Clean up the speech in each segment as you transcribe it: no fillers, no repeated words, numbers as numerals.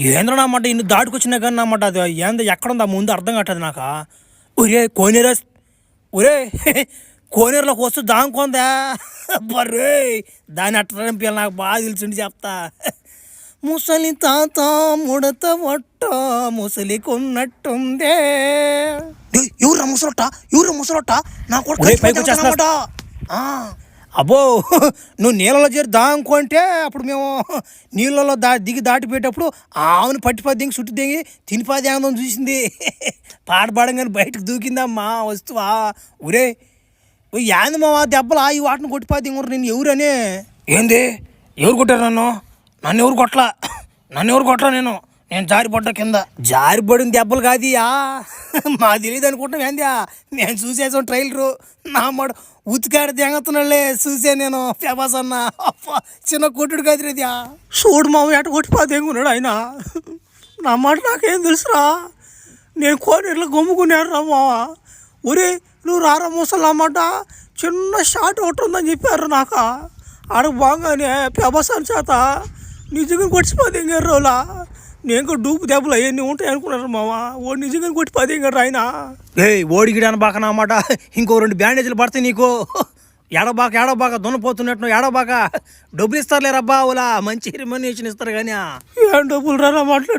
ఏంద్రనమాట ఇన్ని దాటుకొచ్చినా కానీ అన్నమాట అది ఏందో ఎక్కడుందా ముందు అర్థం కావట్లేదు నాకు. ఒరే కోనేరు, ఒరే కోనేరులోకి వస్తూ దాంకొందా బర్రే దాన్ని అట్ట రంపియాలి నాకు బాగా తెలిసిండి చెప్తా. ముసలి తాత ముడత వట్ట ముసలి కొన్నట్టుందే. ఎవరు ముసలొట్ట నా కొడుకు. అబ్బో నువ్వు నీళ్ళలో చేరి దాంకుంటే అప్పుడు మేము నీళ్ళలో దిగి దాటిపోయేటప్పుడు ఆవును పట్టిపది దిగి చుట్టు దిగి తినిపది ఆనందం చూసింది. పాడబడంగానే బయటకు దూకిందమ్మా వస్తువా. ఒరే ఏంది మావా దెబ్బలు ఈ వాటిని కొట్టిపోద్ది ఇంకోరు నేను ఎవరని. ఏంది ఎవరు కొట్టారు నన్ను ఎవరు కొట్టలా నేను జారిపడ్డా కింద. జారిపడిన దెబ్బలు కాదియా మా తెలియదు అనుకుంటాం ఏందియా. నేను చూసేసాం ట్రైలరు నా మాట ఉతికాడ దెంగతున్నాళ్ళే చూసే నేను ఫేమస్ అన్న చిన్న కొట్టుడు కదిరేదియా. చూడు మామ ఎట కొట్టిపోతే దెంగున్నాడు ఆయన. నా మాట నాకేం తెలుసురా. నేను కోనేరులో గమ్ముకున్నాను రా మావ. ఒరే నువ్వు రారా ముసలు అన్నమాట చిన్న షాట్ ఒకటి ఉందని చెప్పారు నాకు. ఆడకు బాగానే ఫేమస్ చేత నిజంగా కొట్టిపోతే ఇంకారు రోజులా. నేను కూడా డూపు దెబ్బలు అవన్నీ ఉంటాయి అనుకున్నారు మావా. ఓడి నిజంగా కొట్టి పది ఇంకా ఆయన ఓడిగిడాను బాక అన్నమాట. ఇంకో 2 బ్యాండేజీలు పడతాయి నీకు. ఏడబాక దున్నపోతున్నట్టు ఏడబాక డబ్బులు ఇస్తారులే రబ్బా ఓలా మంచి రెమ్యునరేషన్ ఇస్తారు కానీ. ఏం డబ్బులు రా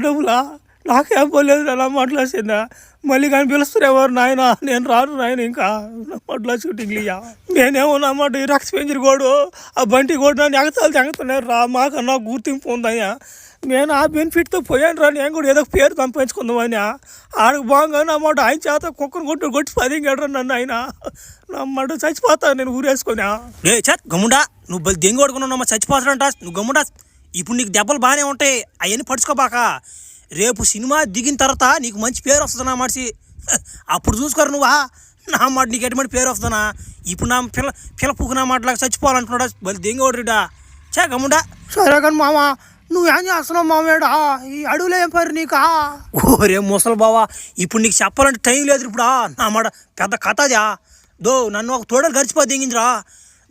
డబ్బులా నాకేం పోలేదు రా మాట్లాడుతుందా. మళ్ళీ కానీ పిలుస్తారు ఎవరు నాయన. నేను రాను నాయన ఇంకా మాట్లాడు షూటింగ్లియా. నేనేమో అన్నమాట ఈ రక్త పెంజరి గోడు ఆ బంటి గోడు నన్ను ఎగతాలు తెంగుతున్నారు రా. మాకన్నా గుర్తింపు ఉందయ్యా. నేను ఆ బెనిఫిట్తో పోయాను రా. నేను కూడా ఏదో పేరు సంపాదించుకుందామని ఆడకు బాగా అన్నమాట. ఆయన చేత కుక్కను కొట్టి 10 గడరా నన్ను ఆయన నమ్మడు చచ్చిపోతా నేను ఊరేసుకున్నా. గమ్ముడా నువ్వు బలి దెంగి కొడుకున్నావు చచ్చిపోతాడంట. నువ్వు గమ్ముడా ఇప్పుడు నీకు దెబ్బలు బాగానే ఉంటాయి అవన్నీ పడుచుకోబాక. రేపు సినిమా దిగిన తర్వాత నీకు మంచి పేరు వస్తుంది నా మనిషి. అప్పుడు చూసుకోరు నువ్వా నా మాట నీకు ఎటువంటి పేరు వస్తుందా. ఇప్పుడు నా పిల్ల పువ్వు నా మాటలాగా చచ్చిపోవాలంటున్నాడా బలి దెంగి కొడుడా గమ్ముడా. సరే కానీ మామ నువ్వేం చేస్తున్నావు మామేడా ఈ అడవులో ఏం పరి నీకా. ఓరే ముసలి బావా ఇప్పుడు నీకు చెప్పాలంటే టైం లేదు ఇప్పుడు. నా మాట పెద్ద కథ అదా. నన్ను ఒక తోడలు గడిచిపోయి దిగిందిరా.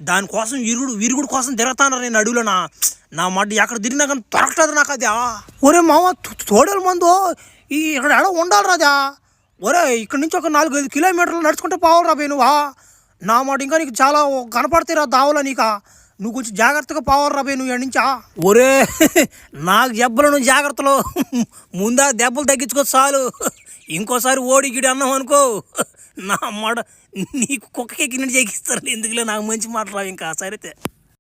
దానికోసం విరుగుడు కోసం తిరుగుతాను నేను అడవులోనా. నా మాట ఎక్కడ తిరిగినా కానీ దొరకలేదు నాకు అదా. ఒరే మామ తోడల మందు ఇక్కడ ఎడ ఉండాలి రాదా. ఒరే ఇక్కడ నుంచి ఒక 4-5 కిలోమీటర్లు నడుచుకుంటే పోవాలి రాబోయే నువ్వా. నా మాట ఇంకా నీకు చాలా కనపడతాయి రా దావలో నీకా. నువ్వు కొంచెం జాగ్రత్తగా పోవాలి రాబోయే నువ్వు నుంచా. ఒరే నాకు దెబ్బలు నువ్వు జాగ్రత్తలో ముందా దెబ్బలు తగ్గించుకో చాలు. ఇంకోసారి ఓడిగిడి అన్నావు అనుకో నా మాట నీకు కుక్కకెక్కినట్టు చేయిస్తారు. ఎందుకులే నాకు మంచి మాట రావు ఇంకా సరైతే.